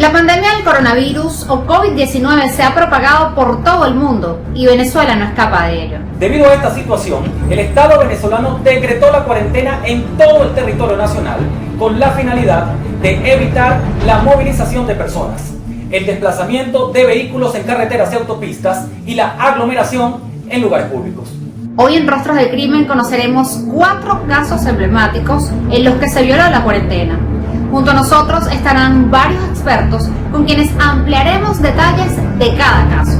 La pandemia del coronavirus o COVID-19 se ha propagado por todo el mundo y Venezuela no escapa de ello. Debido a esta situación, el Estado venezolano decretó la cuarentena en todo el territorio nacional con la finalidad de evitar la movilización de personas, el desplazamiento de vehículos en carreteras y autopistas y la aglomeración en lugares públicos. Hoy en Rostros del Crimen conoceremos 4 casos emblemáticos en los que se violó la cuarentena. Junto a nosotros estarán varios expertos con quienes ampliaremos detalles de cada caso.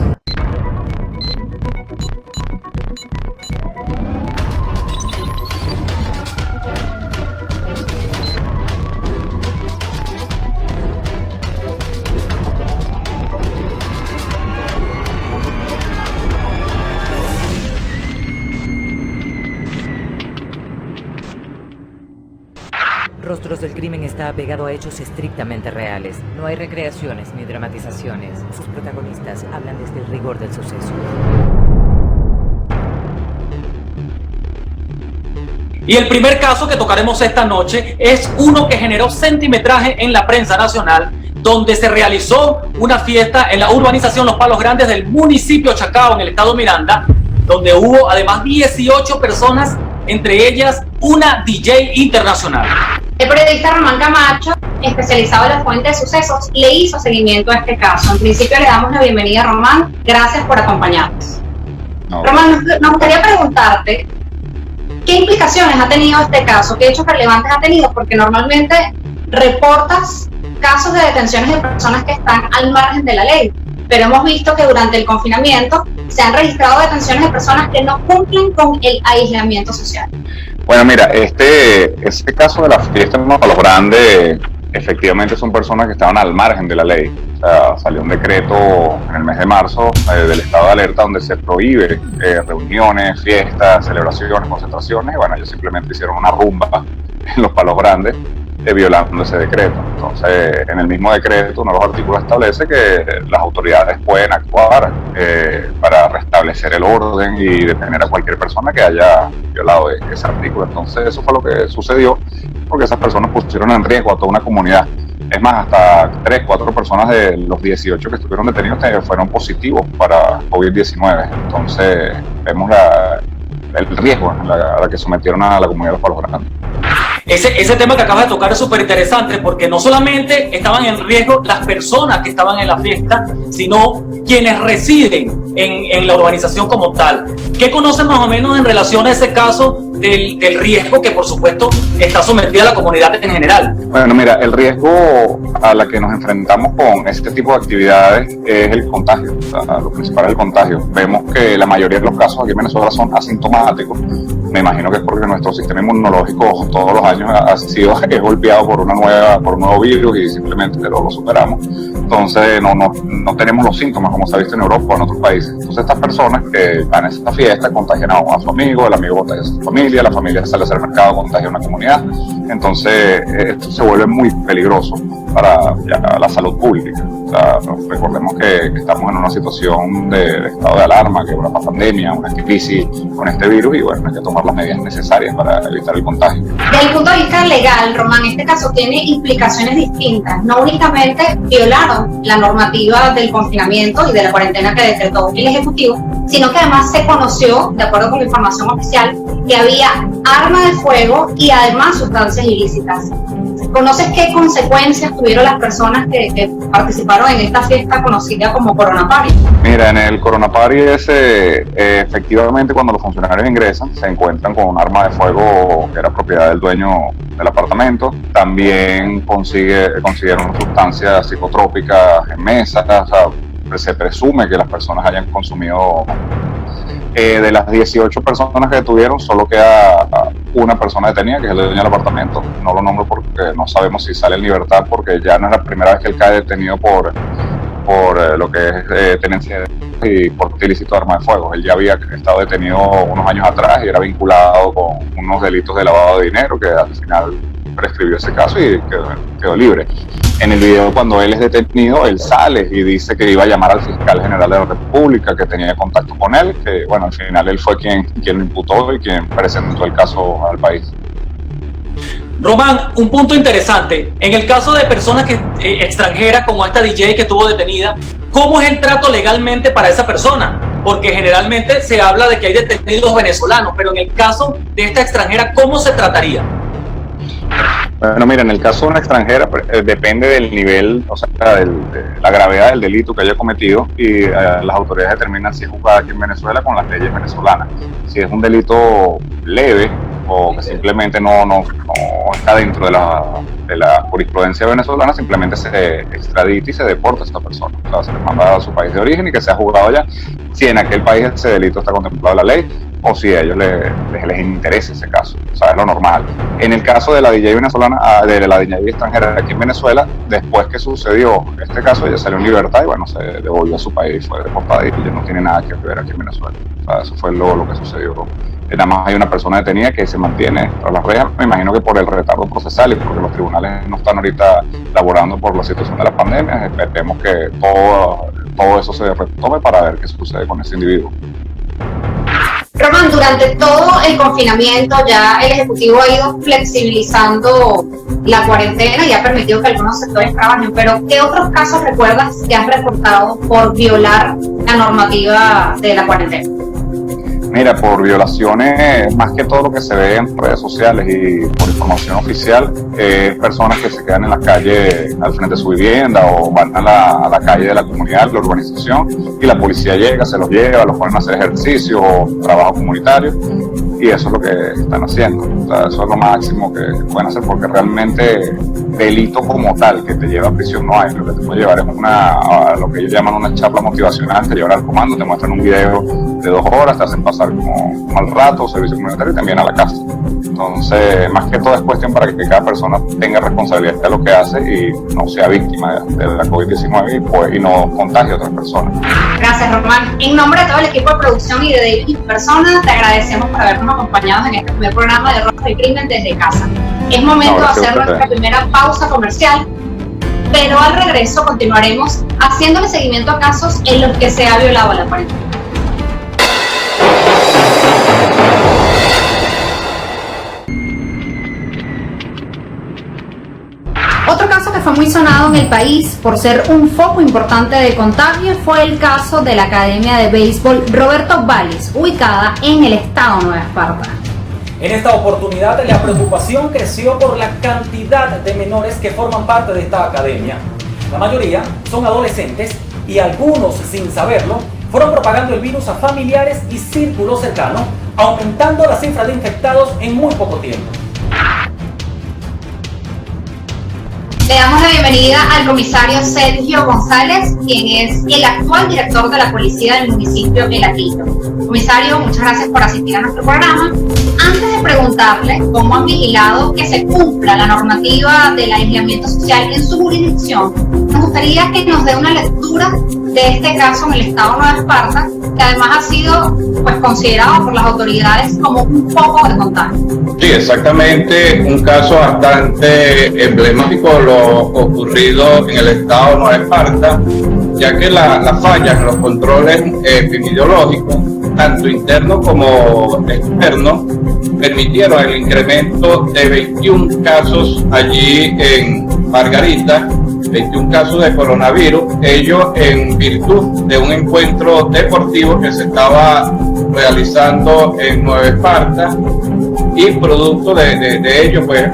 Rostros del Crimen está apegado a hechos estrictamente reales. No hay recreaciones ni dramatizaciones. Sus protagonistas hablan desde el rigor del suceso. Y el primer caso que tocaremos esta noche es uno que generó centimetraje en la prensa nacional, donde se realizó una fiesta en la urbanización Los Palos Grandes del municipio Chacao, en el estado Miranda, donde hubo además 18 personas, entre ellas una DJ internacional. El periodista Román Camacho, especializado en la fuente de sucesos, le hizo seguimiento a este caso. En principio le damos la bienvenida a Román. Gracias por acompañarnos. Román, nos gustaría preguntarte ¿qué implicaciones ha tenido este caso? ¿Qué hechos relevantes ha tenido? Porque normalmente reportas casos de detenciones de personas que están al margen de la ley, pero hemos visto que durante el confinamiento se han registrado detenciones de personas que no cumplen con el aislamiento social. Bueno, mira, ese caso de la fiesta en Los Palos Grandes, efectivamente son personas que estaban al margen de la ley. O sea, salió un decreto en el mes de marzo del estado de alerta donde se prohíbe reuniones, fiestas, celebraciones, concentraciones. Y bueno, ellos simplemente hicieron una rumba en Los Palos Grandes violando ese decreto. Entonces, en el mismo decreto, uno de los artículos establece que las autoridades pueden actuar para restablecer el orden y detener a cualquier persona que haya violado ese artículo. Entonces, eso fue lo que sucedió, porque esas personas pusieron en riesgo a toda una comunidad. Es más, hasta 3, 4 personas de los 18 que estuvieron detenidos fueron positivos para COVID-19. Entonces, vemos el riesgo a la que sometieron a la comunidad de Los Palos Grandes. Ese tema que acabas de tocar es súper interesante, porque no solamente estaban en riesgo las personas que estaban en la fiesta, sino quienes residen en la urbanización como tal. ¿Qué conocen más o menos en relación a ese caso del riesgo que por supuesto está sometida a la comunidad en general? Bueno, mira, el riesgo a la que nos enfrentamos con este tipo de actividades es el contagio. O sea, lo principal es el contagio. Vemos que la mayoría de los casos aquí en Venezuela son asintomáticos. Me imagino que es porque nuestro sistema inmunológico todos los años ha sido golpeado por un nuevo virus y simplemente lo superamos. Entonces no tenemos los síntomas como se ha visto en Europa o en otros países. Entonces estas personas que van a esta fiesta contagian a su amigo, el amigo contagia a su familia, la familia sale a hacer mercado, contagia a una comunidad. Entonces esto se vuelve muy peligroso para la salud pública. O sea, recordemos que estamos en una situación de estado de alarma, que es una pandemia, una crisis con este virus, y bueno, hay que tomar las medidas necesarias para evitar el contagio. Desde el punto de vista legal, Román, este caso tiene implicaciones distintas. No únicamente violaron la normativa del confinamiento y de la cuarentena que decretó el Ejecutivo, sino que además se conoció, de acuerdo con la información oficial, que había arma de fuego y además sustancias ilícitas. ¿Conoces qué consecuencias tuvieron las personas que participaron en esta fiesta conocida como Corona Party? Mira, en el Corona Party efectivamente cuando los funcionarios ingresan se encuentran con un arma de fuego que era propiedad del dueño del apartamento. También consiguieron sustancias psicotrópicas en mesas. O sea, se presume que las personas hayan consumido. De las 18 personas que detuvieron, solo queda una persona detenida, que es el dueño del apartamento. No lo nombro porque no sabemos si sale en libertad, porque ya no es la primera vez que él cae detenido por lo que es tenencia y porte ilícito de arma de fuego. Él ya había estado detenido unos años atrás y era vinculado con unos delitos de lavado de dinero, que al final prescribió ese caso y quedó libre. En el video, cuando él es detenido, él sale y dice que iba a llamar al fiscal general de la República, que tenía contacto con él, que bueno, al final él fue quien lo imputó y quien presentó el caso al país. Román, un punto interesante. En el caso de personas extranjeras como esta DJ que estuvo detenida, ¿cómo es el trato legalmente para esa persona? Porque generalmente se habla de que hay detenidos venezolanos, pero en el caso de esta extranjera, ¿cómo se trataría? Bueno, mira, en el caso de una extranjera depende del nivel, o sea, de la gravedad del delito que haya cometido y las autoridades determinan si es juzgada aquí en Venezuela con las leyes venezolanas. Si es un delito leve o que simplemente no está dentro de la jurisprudencia venezolana, simplemente se extradita y se deporta a esta persona. O sea, se le manda a su país de origen y que sea juzgado allá, si en aquel país ese delito está contemplado en la ley o si a ellos les interesa ese caso. O sea, es lo normal. En el caso de la DJ venezolana, de la DJ extranjera aquí en Venezuela, después que sucedió este caso, ella salió en libertad y bueno, se devolvió a su país, fue deportada y ella no tiene nada que ver aquí en Venezuela. O sea, eso fue lo que sucedió. Nada más hay una persona detenida que se mantiene tras las rejas, me imagino que por el retardo procesal y porque los tribunales no están ahorita laborando por la situación de la pandemia. Esperemos que todo eso se retome para ver qué sucede con ese individuo. Román, durante todo el confinamiento ya el Ejecutivo ha ido flexibilizando la cuarentena y ha permitido que algunos sectores trabajen, pero ¿qué otros casos recuerdas que has reportado por violar la normativa de la cuarentena? Mira, por violaciones, más que todo lo que se ve en redes sociales y por información oficial, personas que se quedan en la calle al frente de su vivienda o van a la calle de la comunidad, de la urbanización, y la policía llega, se los lleva, los ponen a hacer ejercicio o trabajo comunitario, y eso es lo que están haciendo. O sea, eso es lo máximo que pueden hacer, porque realmente delito como tal que te lleva a prisión no hay. Lo que te puede llevar es lo que ellos llaman una charla motivacional, te llevan al comando, te muestran un video de 2 horas, te hacen pasar como un mal rato, servicio comunitario y también a la casa. Entonces, más que todo es cuestión para que cada persona tenga responsabilidad de lo que hace y no sea víctima de la COVID-19 y no contagie a otras personas. Gracias, Román. En nombre de todo el equipo de producción y de David y Persona, te agradecemos por habernos acompañado en este primer programa de Rostros del Crimen desde casa. Es momento de hacer nuestra primera pausa comercial, pero al regreso continuaremos haciéndole seguimiento a casos en los que se ha violado la cuarentena. Otro caso que fue muy sonado en el país por ser un foco importante de contagio fue el caso de la Academia de Béisbol Roberto Vallis, ubicada en el estado Nueva Esparta. En esta oportunidad, la preocupación creció por la cantidad de menores que forman parte de esta academia. La mayoría son adolescentes y algunos, sin saberlo, fueron propagando el virus a familiares y círculos cercanos, aumentando la cifra de infectados en muy poco tiempo. Le damos la bienvenida al comisario Sergio González, quien es el actual director de la policía del municipio El Hatillo. Comisario, muchas gracias por asistir a nuestro programa. Antes de preguntarle cómo han vigilado que se cumpla la normativa del aislamiento social en su jurisdicción, nos gustaría que nos dé una lectura de este caso en el estado Nueva Esparta, que además ha sido considerado por las autoridades como un foco de contagio. Sí, exactamente, un caso bastante emblemático lo ocurrido en el estado Nueva Esparta, ya que las fallas en los controles epidemiológicos, tanto internos como externos, permitieron el incremento de 21 casos allí en Margarita, 21 casos de coronavirus, ello en virtud de un encuentro deportivo que se estaba realizando en Nueva Esparta, y producto de ello pues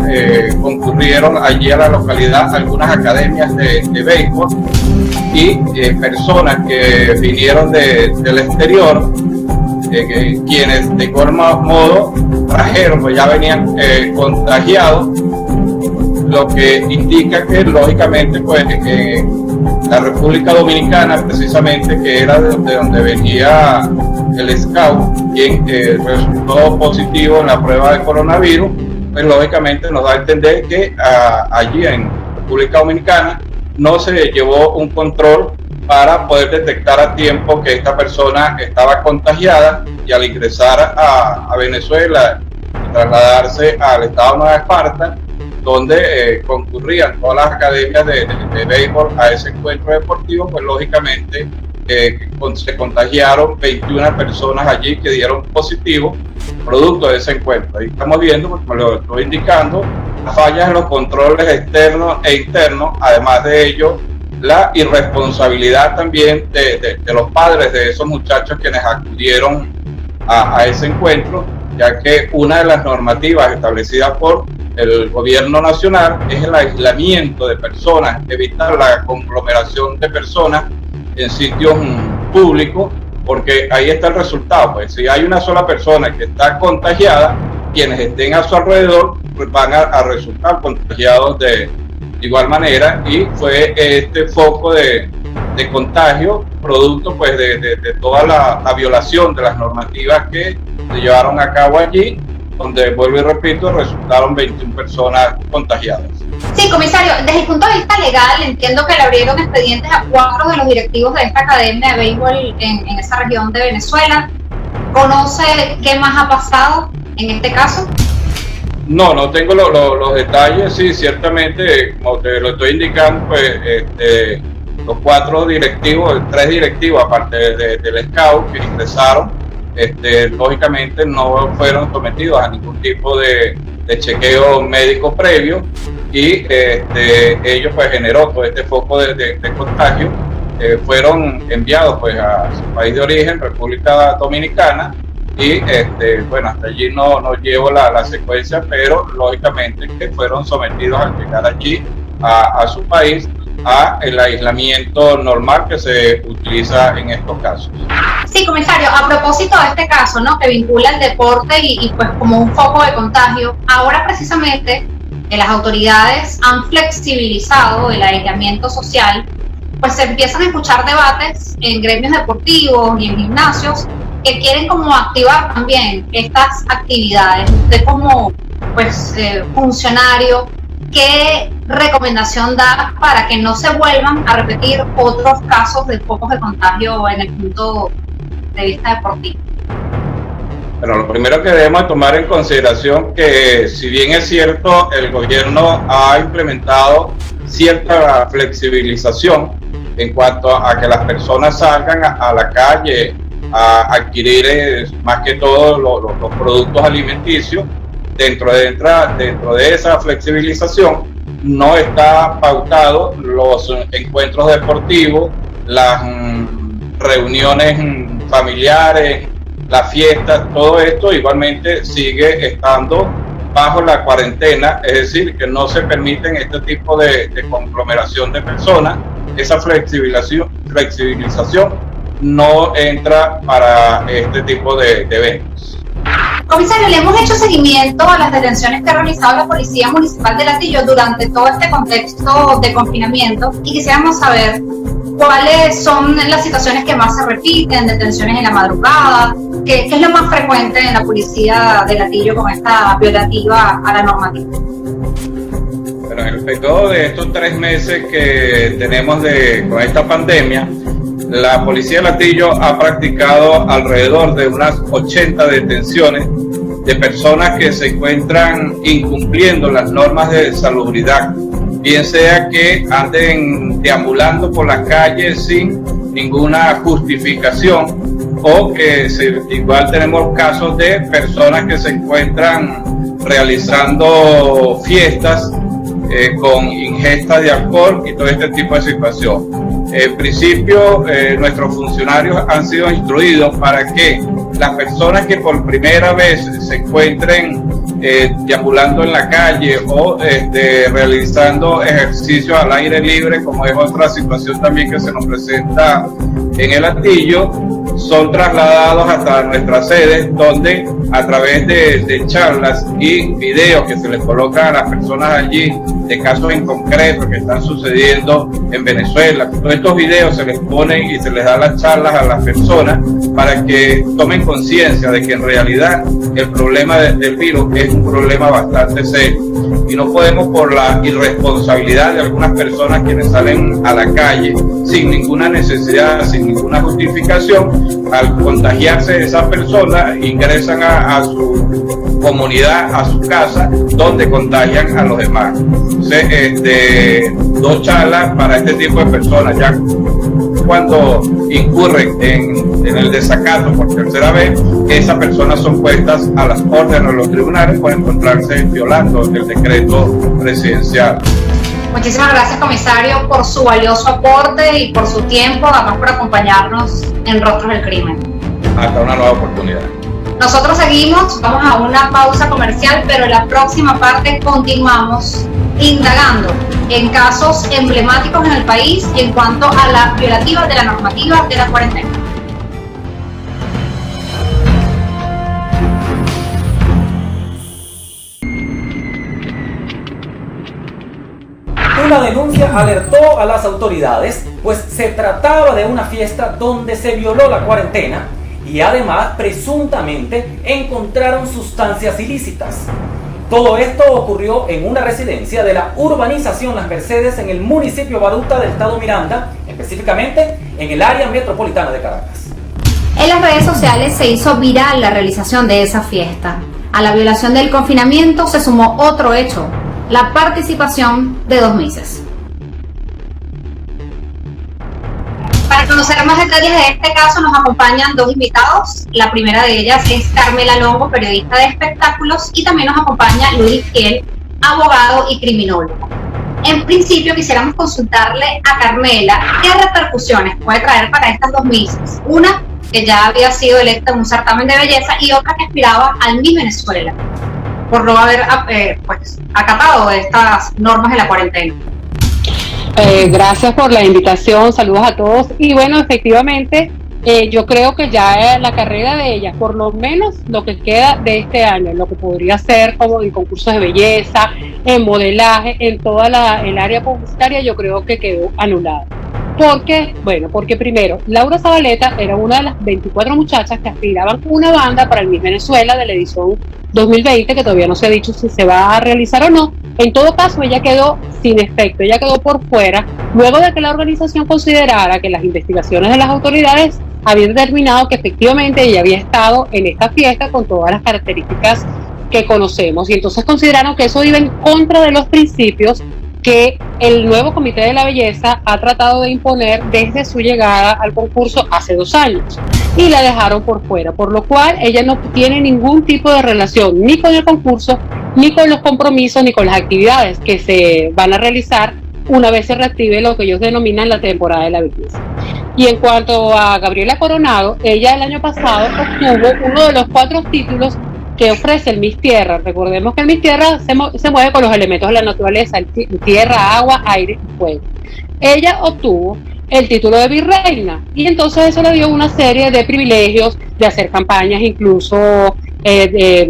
concurrieron allí a la localidad algunas academias de béisbol y personas que vinieron del exterior, quienes de igual modo trajeron, pues ya venían contagiados, lo que indica que lógicamente pues la República Dominicana, precisamente, que era de donde venía el scout, quien resultó positivo en la prueba de coronavirus, pues lógicamente nos da a entender que allí en República Dominicana no se llevó un control para poder detectar a tiempo que esta persona estaba contagiada, y al ingresar a Venezuela y trasladarse al estado de Nueva Esparta, donde concurrían todas las academias de béisbol a ese encuentro deportivo, pues lógicamente se contagiaron 21 personas allí que dieron positivo producto de ese encuentro. Ahí estamos viendo, como lo estoy indicando, fallas en los controles externos e internos, además de ello la irresponsabilidad también de los padres de esos muchachos quienes acudieron a ese encuentro, ya que una de las normativas establecidas por el gobierno nacional es el aislamiento de personas, evitar la conglomeración de personas en sitios públicos, porque ahí está el resultado. Pues si hay una sola persona que está contagiada, quienes estén a su alrededor pues van a resultar contagiados de igual manera, y fue este foco de contagio producto pues de toda la violación de las normativas que se llevaron a cabo allí, donde, vuelvo y repito, resultaron 21 personas contagiadas. Sí, comisario, desde el punto de vista legal, entiendo que le abrieron expedientes a 4 de los directivos de esta academia de béisbol en esa región de Venezuela. ¿Conoce qué más ha pasado en este caso? No tengo los detalles. Sí, ciertamente, como te lo estoy indicando, pues los 4 directivos, 3 directivos, aparte del SCAUT, que ingresaron, lógicamente no fueron sometidos a ningún tipo de chequeo médico previo, y ellos pues generó todo este foco de contagio. Fueron enviados pues a su país de origen, República Dominicana, y bueno, hasta allí no llevo la secuencia, pero lógicamente que fueron sometidos al llegar allí a su país a el aislamiento normal que se utiliza en estos casos. Sí, comisario, a propósito de este caso, ¿no?, que vincula el deporte y pues como un foco de contagio, ahora precisamente las autoridades han flexibilizado el aislamiento social, pues se empiezan a escuchar debates en gremios deportivos y en gimnasios que quieren como activar también estas actividades. Usted como pues funcionario, ¿qué recomendación da para que no se vuelvan a repetir otros casos de focos de contagio en el punto de vista deportivo? Bueno, lo primero que debemos tomar en consideración que, si bien es cierto, el gobierno ha implementado cierta flexibilización en cuanto a que las personas salgan a la calle a adquirir más que todo los productos alimenticios, dentro de esa flexibilización no está pautado los encuentros deportivos, las reuniones familiares, las fiestas. Todo esto igualmente sigue estando bajo la cuarentena, es decir, que no se permiten este tipo de conglomeración de personas. Esa flexibilización no entra para este tipo de eventos. Comisario, le hemos hecho seguimiento a las detenciones que ha realizado la Policía Municipal de Latillo durante todo este contexto de confinamiento, y quisiéramos saber cuáles son las situaciones que más se repiten, detenciones en la madrugada, qué es lo más frecuente en la Policía de Latillo con esta violativa a la normativa. Bueno, en el periodo de estos 3 meses que tenemos con esta pandemia, la Policía de Latillo ha practicado alrededor de unas 80 detenciones de personas que se encuentran incumpliendo las normas de salubridad, bien sea que anden deambulando por las calles sin ninguna justificación, o que igual tenemos casos de personas que se encuentran realizando fiestas con ingesta de alcohol y todo este tipo de situación. En principio, nuestros funcionarios han sido instruidos para que las personas que por primera vez se encuentren deambulando en la calle o realizando ejercicio al aire libre, como es otra situación también que se nos presenta en el Latillo, son trasladados hasta nuestras sedes, donde a través de charlas y videos que se les colocan a las personas allí de casos en concreto que están sucediendo en Venezuela, todos estos videos se les ponen y se les da las charlas a las personas para que tomen conciencia de que en realidad el problema del virus es un problema bastante serio, y no podemos, por la irresponsabilidad de algunas personas quienes salen a la calle sin ninguna necesidad, sin ninguna justificación, al contagiarse esas personas ingresan a su comunidad, a su casa, donde contagian a los demás. Entonces, 2 charlas para este tipo de personas. Ya cuando incurren en el desacato por tercera vez, esas personas son puestas a las órdenes de los tribunales por encontrarse violando el decreto presidencial. Muchísimas gracias, comisario, por su valioso aporte y por su tiempo, además por acompañarnos en Rostros del Crimen. Hasta una nueva oportunidad. Nosotros seguimos, vamos a una pausa comercial, pero en la próxima parte continuamos indagando en casos emblemáticos en el país y en cuanto a la violativa de la normativa de la cuarentena. Una denuncia alertó a las autoridades, pues se trataba de una fiesta donde se violó la cuarentena y además presuntamente encontraron sustancias ilícitas. Todo esto ocurrió en una residencia de la urbanización Las Mercedes en el municipio Baruta del estado Miranda, específicamente en el área metropolitana de Caracas. En las redes sociales se hizo viral la realización de esa fiesta. A la violación del confinamiento se sumó otro hecho: la participación de 2 mises. Para conocer más detalles de este caso nos acompañan 2 invitados. La primera de ellas es Carmela Longo, periodista de espectáculos, y también nos acompaña Luis Kiel, abogado y criminólogo. En principio quisiéramos consultarle a Carmela qué repercusiones puede traer para estas 2 mises. Una, que ya había sido electa en un certamen de belleza, y otra que aspiraba al Miss Venezuela por no haber acatado estas normas de la cuarentena. Gracias por la invitación, saludos a todos. Y bueno, efectivamente, yo creo que ya la carrera de ellas, por lo menos lo que queda de este año, lo que podría ser como en concursos de belleza, en modelaje, en toda el área publicitaria, yo creo que quedó anulada. ¿Por qué? Bueno, porque primero, Laura Zabaleta era una de las 24 muchachas que aspiraban una banda para el Miss Venezuela de la edición 2020, que todavía no se ha dicho si se va a realizar o no. En todo caso, ella quedó sin efecto, ella quedó por fuera, luego de que la organización considerara que las investigaciones de las autoridades habían determinado que efectivamente ella había estado en esta fiesta con todas las características que conocemos, y entonces consideraron que eso iba en contra de los principios que el nuevo Comité de la Belleza ha tratado de imponer desde su llegada al concurso hace 2 años, y la dejaron por fuera, por lo cual ella no tiene ningún tipo de relación ni con el concurso, ni con los compromisos, ni con las actividades que se van a realizar una vez se reactive lo que ellos denominan la temporada de la belleza. Y en cuanto a Gabriela Coronado, ella el año pasado obtuvo uno de los 4 títulos que ofrece el Miss Tierra. Recordemos que el Miss Tierra se mueve con los elementos de la naturaleza, tierra, agua, aire y fuego. Ella obtuvo el título de virreina, y entonces eso le dio una serie de privilegios, de hacer campañas incluso de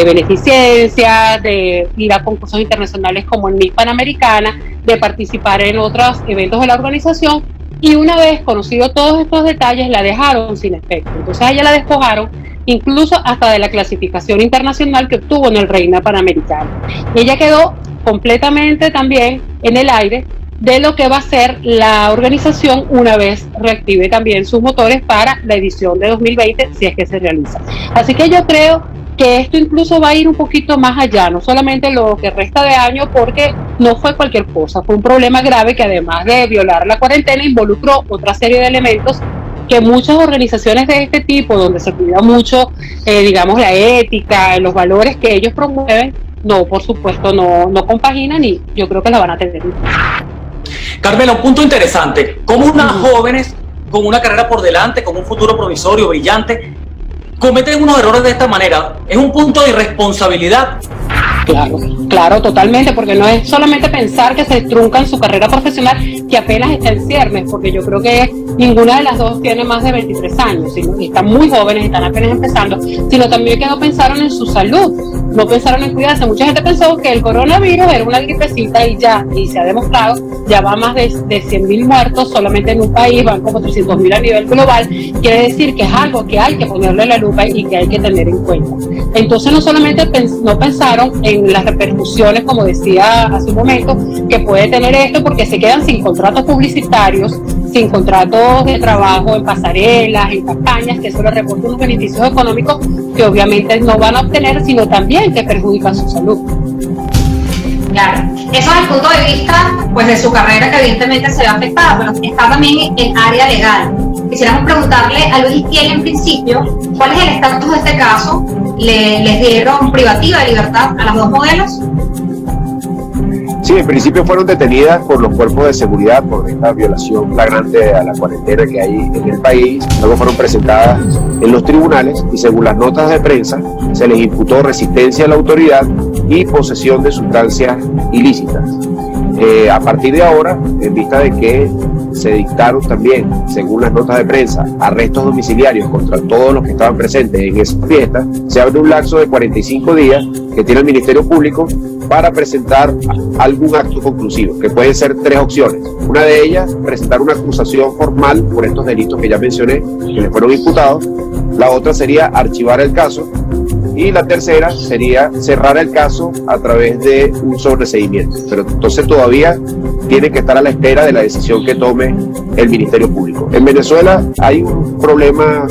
beneficencia, de ir a concursos internacionales como el Miss Panamericana, de participar en otros eventos de la organización, y una vez conocido todos estos detalles la dejaron sin efecto. Entonces a ella la despojaron incluso hasta de la clasificación internacional que obtuvo en el Reina Panamericana. Ella quedó completamente también en el aire de lo que va a ser la organización una vez reactive también sus motores para la edición de 2020, si es que se realiza. Así que yo creo que esto incluso va a ir un poquito más allá, no solamente lo que resta de año, porque no fue cualquier cosa, fue un problema grave que además de violar la cuarentena involucró otra serie de elementos que muchas organizaciones de este tipo, donde se cuida mucho, digamos, la ética, los valores que ellos promueven, no, por supuesto, no compaginan, y yo creo que la van a tener en cuenta. Carmela, un punto interesante, como unas jóvenes con una carrera por delante, con un futuro provisorio brillante, cometen unos errores de esta manera. ¿Es un punto de irresponsabilidad? Claro, totalmente, porque no es solamente pensar que se truncan su carrera profesional, que apenas está en ciernes, porque yo creo que ninguna de las dos tiene más de 23 años, y están muy jóvenes, están apenas empezando, sino también que no pensaron en su salud, no pensaron en cuidarse. Mucha gente pensó que el coronavirus era una gripecita y se ha demostrado, ya va más de 100.000 muertos solamente en un país, van como 300.000 a nivel global. Quiere decir que es algo que hay que ponerle la lupa y que hay que tener en cuenta. Entonces no solamente no pensaron en las repercusiones, como decía hace un momento, que puede tener esto, porque se quedan sin contratos publicitarios, sin contratos de trabajo en pasarelas, en campañas, que eso les reporta unos beneficios económicos que obviamente no van a obtener, sino también que perjudican su salud. Claro. Eso es el punto de vista pues, de su carrera, que evidentemente se ve afectada, pero está también en área legal. Quisiéramos preguntarle a Luis Itiel en principio, ¿cuál es el estatus de este caso? ¿Les dieron privativa de libertad a las dos modelos? Sí, en principio fueron detenidas por los cuerpos de seguridad por esta violación flagrante a la cuarentena que hay en el país. Luego fueron presentadas en los tribunales y según las notas de prensa se les imputó resistencia a la autoridad y posesión de sustancias ilícitas. A partir de ahora, en vista de que se dictaron también, según las notas de prensa, arrestos domiciliarios contra todos los que estaban presentes en esa fiesta, se abre un lapso de 45 días que tiene el Ministerio Público para presentar algún acto conclusivo, que pueden ser 3 opciones. Una de ellas, presentar una acusación formal por estos delitos que ya mencioné, que le fueron imputados. La otra sería archivar el caso. Y la tercera sería cerrar el caso a través de un sobreseimiento. Pero entonces todavía tiene que estar a la espera de la decisión que tome el Ministerio Público. En Venezuela hay un problema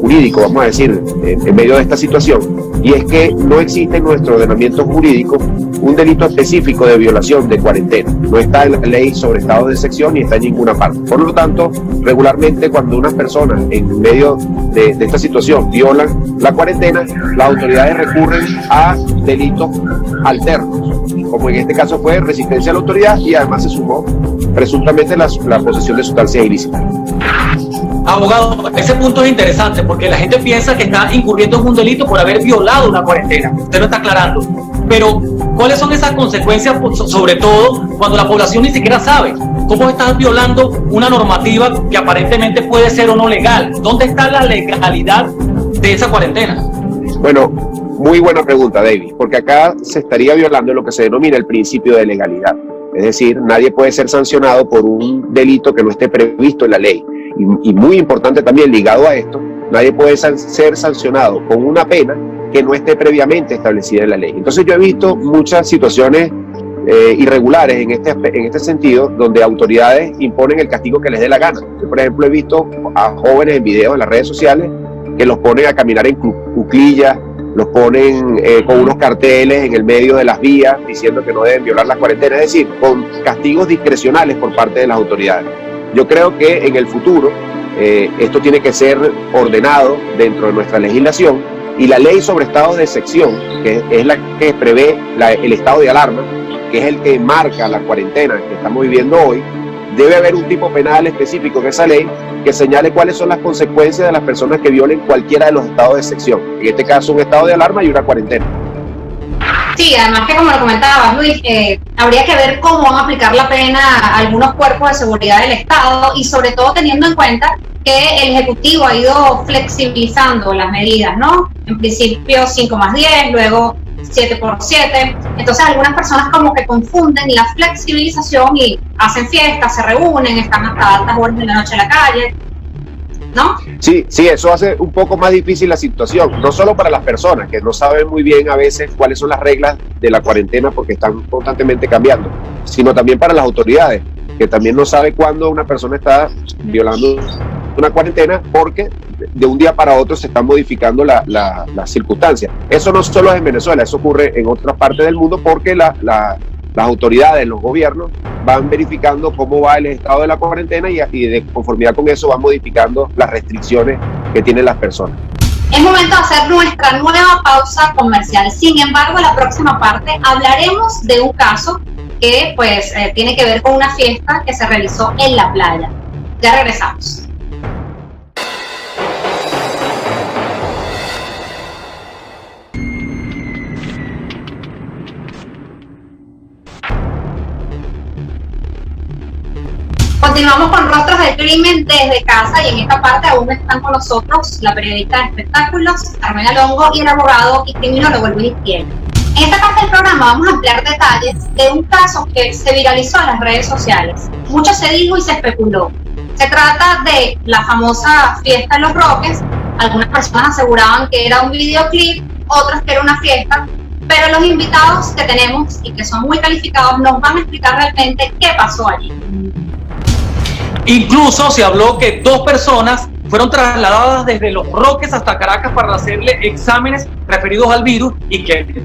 jurídico, vamos a decir, en medio de esta situación, y es que no existe en nuestro ordenamiento jurídico un delito específico de violación de cuarentena. No está en la ley sobre estados de excepción ni está en ninguna parte. Por lo tanto, regularmente cuando unas personas en medio de esta situación violan la cuarentena, las autoridades recurren a delitos alternos, como en este caso fue resistencia a la autoridad y además se sumó presuntamente la posesión de sustancias ilícitas. Abogado, ese punto es interesante porque la gente piensa que está incurriendo en un delito por haber violado una cuarentena. Usted lo está aclarando. Pero, ¿cuáles son esas consecuencias, sobre todo cuando la población ni siquiera sabe cómo estás violando una normativa que aparentemente puede ser o no legal? ¿Dónde está la legalidad de esa cuarentena? Bueno, muy buena pregunta, David, porque acá se estaría violando lo que se denomina el principio de legalidad. Es decir, nadie puede ser sancionado por un delito que no esté previsto en la ley. Y muy importante también, ligado a esto, nadie puede ser sancionado con una pena que no esté previamente establecida en la ley. Entonces yo he visto muchas situaciones irregulares en este sentido, donde autoridades imponen el castigo que les dé la gana. Yo, por ejemplo, he visto a jóvenes en videos en las redes sociales que los ponen a caminar en cuclillas, los ponen con unos carteles en el medio de las vías diciendo que no deben violar la cuarentena, es decir, con castigos discrecionales por parte de las autoridades. Yo creo que en el futuro esto tiene que ser ordenado dentro de nuestra legislación y la ley sobre estados de excepción, que es la que prevé el estado de alarma, que es el que marca la cuarentena que estamos viviendo hoy, debe haber un tipo penal específico en esa ley que señale cuáles son las consecuencias de las personas que violen cualquiera de los estados de excepción. En este caso, un estado de alarma y una cuarentena. Sí, además que como lo comentabas, Luis, habría que ver cómo van a aplicar la pena a algunos cuerpos de seguridad del Estado y sobre todo teniendo en cuenta que el Ejecutivo ha ido flexibilizando las medidas, ¿no? En principio 5+10, luego 7x7. Entonces algunas personas como que confunden la flexibilización y hacen fiestas, se reúnen, están hasta altas horas de la noche en la calle, ¿no? Sí, eso hace un poco más difícil la situación, no solo para las personas que no saben muy bien a veces cuáles son las reglas de la cuarentena porque están constantemente cambiando, sino también para las autoridades, que también no sabe cuándo una persona está violando una cuarentena porque de un día para otro se están modificando las circunstancias. Eso no solo es en Venezuela, eso ocurre en otras partes del mundo porque las autoridades, los gobiernos van verificando cómo va el estado de la cuarentena y de conformidad con eso van modificando las restricciones que tienen las personas. Es momento de hacer nuestra nueva pausa comercial. Sin embargo, en la próxima parte hablaremos de un caso que pues tiene que ver con una fiesta que se realizó en la playa. Ya regresamos. Continuamos con Rostros del Crimen desde casa y en esta parte aún están con nosotros la periodista de espectáculos Carmen Alongo y el abogado y criminólogo Luis Itiel. En esta parte del programa vamos a ampliar detalles de un caso que se viralizó en las redes sociales. Mucho se dijo y se especuló. Se trata de la famosa fiesta en Los Roques. Algunas personas aseguraban que era un videoclip, otros que era una fiesta, pero los invitados que tenemos y que son muy calificados nos van a explicar realmente qué pasó allí. Incluso se habló que 2 personas fueron trasladadas desde Los Roques hasta Caracas para hacerle exámenes referidos al virus y que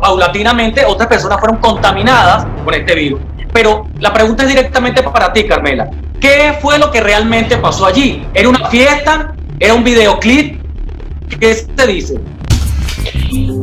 paulatinamente otras personas fueron contaminadas con este virus. Pero la pregunta es directamente para ti, Carmela. ¿Qué fue lo que realmente pasó allí? ¿Era una fiesta? ¿Era un videoclip? ¿Qué se dice?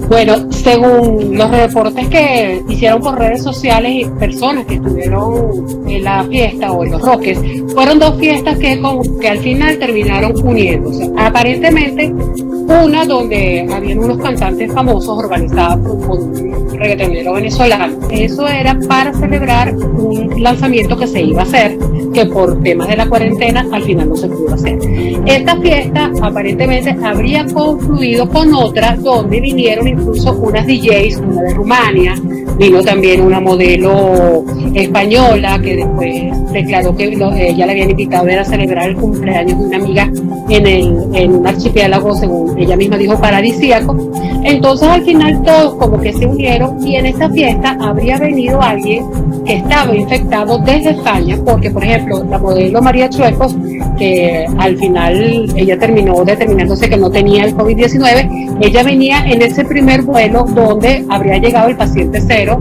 Bueno, según los reportes que hicieron por redes sociales y personas que estuvieron en la fiesta o en Los Roques, fueron dos fiestas que al final terminaron uniéndose. Aparentemente, una donde habían unos cantantes famosos organizados por un reggaetonero venezolano. Eso era para celebrar un lanzamiento que se iba a hacer, que por temas de la cuarentena al final no se pudo hacer. Esta fiesta aparentemente habría confluido con otra donde vinieron incluso unas DJs, una de Rumania, vino también una modelo española que después declaró que ella le habían invitado a celebrar el cumpleaños de una amiga en un archipiélago, según ella misma dijo, paradisíaco. Entonces al final todos como que se unieron y en esta fiesta habría venido alguien que estaba infectado desde España, porque por ejemplo la modelo María Chuecos, que al final ella terminó determinándose que no tenía el COVID-19, ella venía en ese primer vuelo donde habría llegado el paciente cero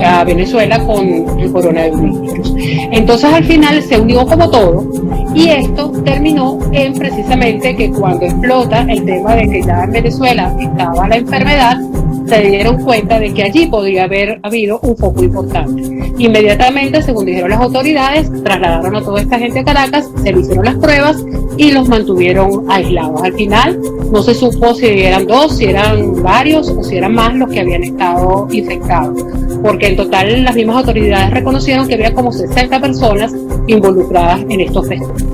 a Venezuela con el coronavirus. Entonces al final se unió como todo y esto terminó en precisamente que cuando explota el tema de que ya en Venezuela estaba la enfermedad, se dieron cuenta de que allí podría haber habido un foco importante. Inmediatamente, según dijeron las autoridades, trasladaron a toda esta gente a Caracas, se le hicieron las pruebas y los mantuvieron aislados. Al final no se supo si eran dos, si eran varios o si eran más los que habían estado infectados, porque en total las mismas autoridades reconocieron que había como 60 personas involucradas en estos festivales.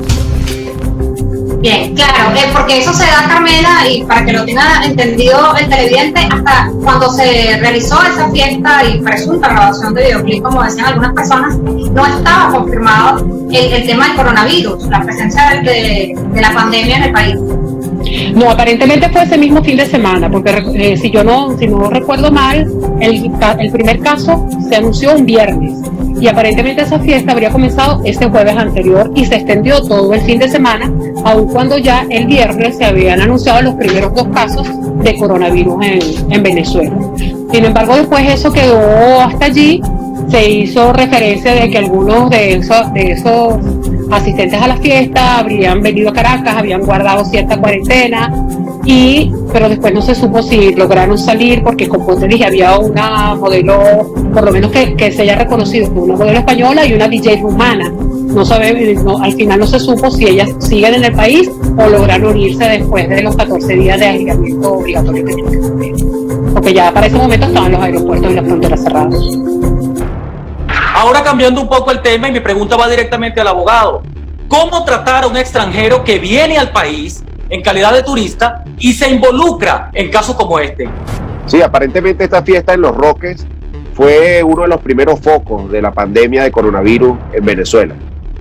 Bien, claro, porque eso se da, Carmela, y para que lo tenga entendido el televidente, hasta cuando se realizó esa fiesta y presunta grabación de videoclip, como decían algunas personas, no estaba confirmado el tema del coronavirus, la presencia de la pandemia en el país. No, aparentemente fue ese mismo fin de semana, porque si no recuerdo mal, el primer caso se anunció un viernes y aparentemente esa fiesta habría comenzado ese jueves anterior y se extendió todo el fin de semana, aun cuando ya el viernes se habían anunciado los primeros 2 casos de coronavirus en Venezuela. Sin embargo, después eso quedó hasta allí. Se hizo referencia de que algunos de esos asistentes a la fiesta habrían venido a Caracas, habían guardado cierta cuarentena, pero después no se supo si lograron salir, porque como te dije, había una modelo, por lo menos que se haya reconocido, una modelo española y una DJ rumana. Al final no se supo si ellas siguen en el país o lograron irse después de los 14 días de aislamiento obligatorio que tenían que tener, porque ya para ese momento estaban los aeropuertos y las fronteras cerradas. Ahora cambiando un poco el tema y mi pregunta va directamente al abogado. ¿Cómo tratar a un extranjero que viene al país en calidad de turista y se involucra en casos como este? Sí, aparentemente esta fiesta en Los Roques fue uno de los primeros focos de la pandemia de coronavirus en Venezuela.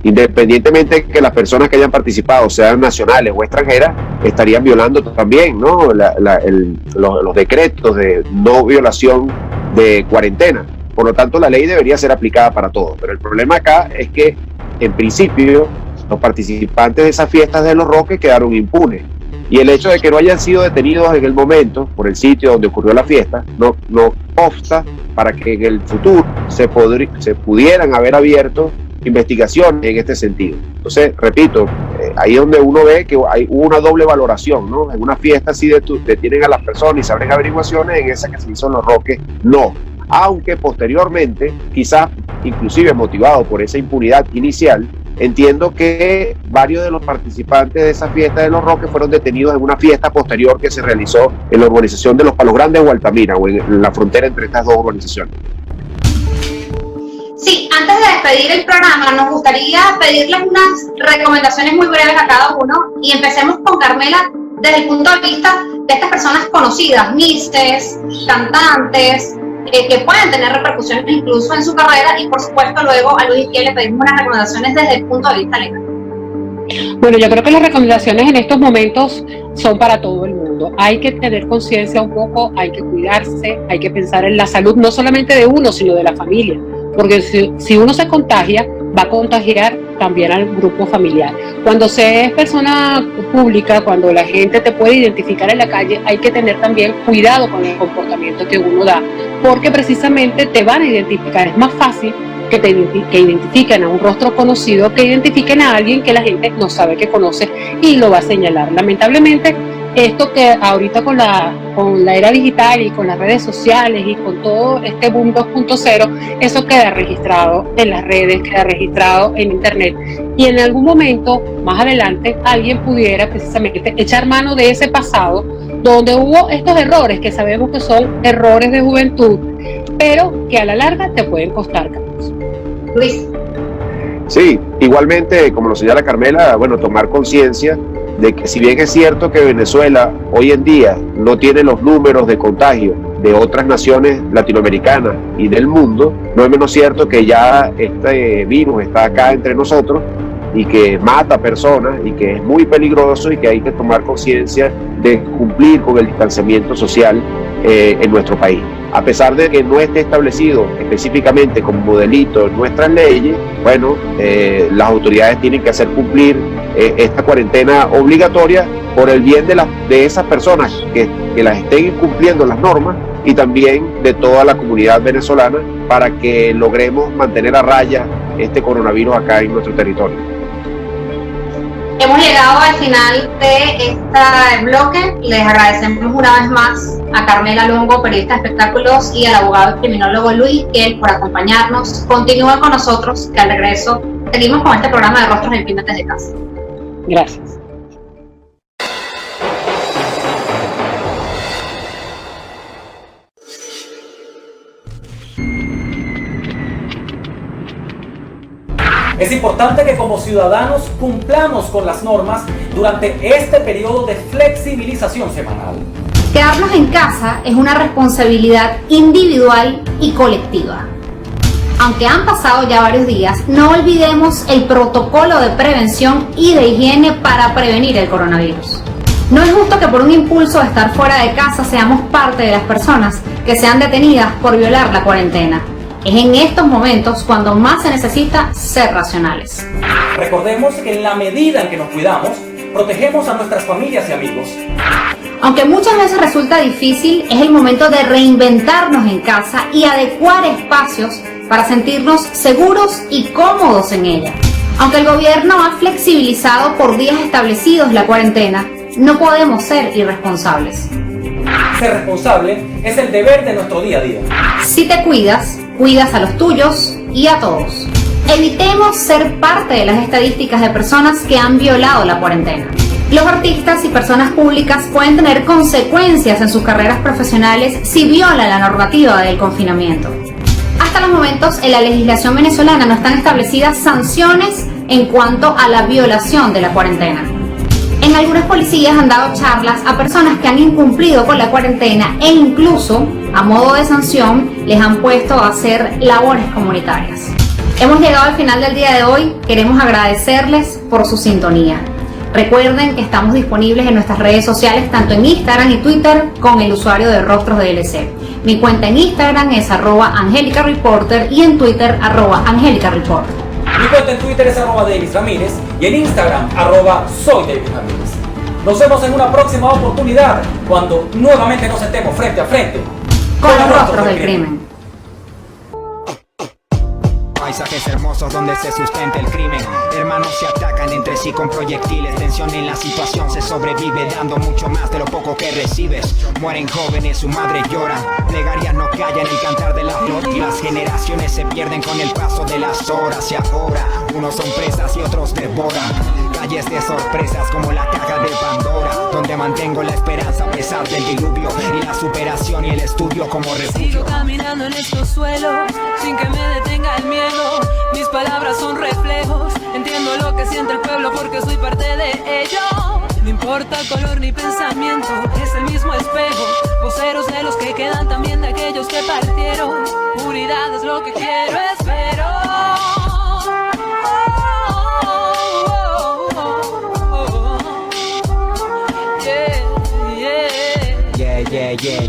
Independientemente de que las personas que hayan participado sean nacionales o extranjeras, estarían violando también, ¿no? los decretos de no violación de cuarentena. Por lo tanto, la ley debería ser aplicada para todos. Pero el problema acá es que, en principio, los participantes de esas fiestas de Los Roques quedaron impunes. Y el hecho de que no hayan sido detenidos en el momento, por el sitio donde ocurrió la fiesta, no obsta para que en el futuro se pudieran haber abierto investigaciones en este sentido. Entonces, repito, ahí es donde uno ve que hubo una doble valoración, ¿no? En una fiesta sí detienen a las personas y se abren averiguaciones, en esa que se hizo en Los Roques, no. Aunque posteriormente, quizás inclusive motivado por esa impunidad inicial, entiendo que varios de los participantes de esa fiesta de Los Roques fueron detenidos en una fiesta posterior que se realizó en la urbanización de Los Palos Grandes o Altamira, o en la frontera entre estas dos urbanizaciones. Sí, antes de despedir el programa, nos gustaría pedirles unas recomendaciones muy breves a cada uno y empecemos con Carmela desde el punto de vista de estas personas conocidas, misses, cantantes, que pueden tener repercusiones incluso en su carrera, y por supuesto luego a Luis Izquiel le pedimos unas recomendaciones desde el punto de vista legal. Bueno, yo creo que las recomendaciones en estos momentos son para todo el mundo. Hay que tener conciencia un poco, hay que cuidarse, hay que pensar en la salud no solamente de uno, sino de la familia, porque si uno se contagia, va a contagiar también al grupo familiar. Cuando se es persona pública, cuando la gente te puede identificar en la calle, hay que tener también cuidado con el comportamiento que uno da, porque precisamente te van a identificar. Es más fácil que identifiquen a un rostro conocido que identifiquen a alguien que la gente no sabe que conoce y lo va a señalar. Lamentablemente, esto que ahorita con la era digital y con las redes sociales y con todo este boom 2.0, eso queda registrado en las redes, queda registrado en internet, y en algún momento más adelante alguien pudiera precisamente echar mano de ese pasado donde hubo estos errores que sabemos que son errores de juventud, pero que a la larga te pueden costar caros. Luis. Sí, igualmente, como lo señala Carmela, bueno, tomar conciencia de que si bien es cierto que Venezuela hoy en día no tiene los números de contagio de otras naciones latinoamericanas y del mundo, no es menos cierto que ya este virus está acá entre nosotros y que mata personas y que es muy peligroso y que hay que tomar conciencia de cumplir con el distanciamiento social en nuestro país. A pesar de que no esté establecido específicamente como delito en nuestras leyes, bueno, las autoridades tienen que hacer cumplir esta cuarentena obligatoria por el bien de esas personas que las estén incumpliendo las normas y también de toda la comunidad venezolana para que logremos mantener a raya este coronavirus acá en nuestro territorio. Hemos llegado al final de este bloque. Les agradecemos una vez más a Carmela Longo, periodista de espectáculos, y al abogado y criminólogo Luis Kiel por acompañarnos. Continúen con nosotros, que al regreso seguimos con este programa de Rostros del Crimen desde casa. Gracias. Es importante que como ciudadanos cumplamos con las normas durante este periodo de flexibilización semanal. Quedarnos en casa es una responsabilidad individual y colectiva. Aunque han pasado ya varios días, no olvidemos el protocolo de prevención y de higiene para prevenir el coronavirus. No es justo que por un impulso de estar fuera de casa seamos parte de las personas que sean detenidas por violar la cuarentena. Es en estos momentos cuando más se necesita ser racionales. Recordemos que en la medida en que nos cuidamos, protegemos a nuestras familias y amigos. Aunque muchas veces resulta difícil, es el momento de reinventarnos en casa y adecuar espacios para sentirnos seguros y cómodos en ella. Aunque el gobierno ha flexibilizado por días establecidos la cuarentena, no podemos ser irresponsables. Ser responsable es el deber de nuestro día a día. Si te cuidas, cuidas a los tuyos y a todos. Evitemos ser parte de las estadísticas de personas que han violado la cuarentena. Los artistas y personas públicas pueden tener consecuencias en sus carreras profesionales si violan la normativa del confinamiento. Hasta los momentos, en la legislación venezolana no están establecidas sanciones en cuanto a la violación de la cuarentena. En algunas policías han dado charlas a personas que han incumplido con la cuarentena e incluso, a modo de sanción, les han puesto a hacer labores comunitarias. Hemos llegado al final del día de hoy. Queremos agradecerles por su sintonía. Recuerden que estamos disponibles en nuestras redes sociales, tanto en Instagram y Twitter, con el usuario de Rostros DLC. Mi cuenta en Instagram es @AngelicaReporter y en Twitter @AngelicaReporter. Mi cuenta en Twitter es @Davis Ramírez y en Instagram @SoyDavisRamírez. Nos vemos en una próxima oportunidad cuando nuevamente nos sentemos frente a frente con los Rostros del Crimen. Paisajes hermosos donde se sustenta el crimen. Hermanos se atacan entre sí con proyectiles. Tensión en la situación, se sobrevive dando mucho más de lo poco que recibes. Mueren jóvenes, su madre llora. Plegarias no callan el cantar de la flor. Y las generaciones se pierden con el paso de las horas. Y ahora, unos son presas y otros devoran. Calles de sorpresas como la caja de Pandora, donde mantengo la esperanza a pesar del diluvio. Y la superación y el estudio como refugio. Sigo caminando en estos suelos sin que me detenga el miedo. Mis palabras son reflejos, entiendo lo que siente el pueblo porque soy parte de ello. No importa color ni pensamiento, es el mismo espejo. Voceros de los que quedan, también de aquellos que partieron. Puridad es lo que quiero, espero.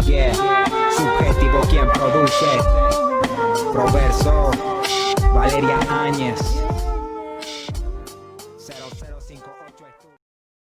Yeah. Subjetivo quien produce. Proverso, Valeria Áñez.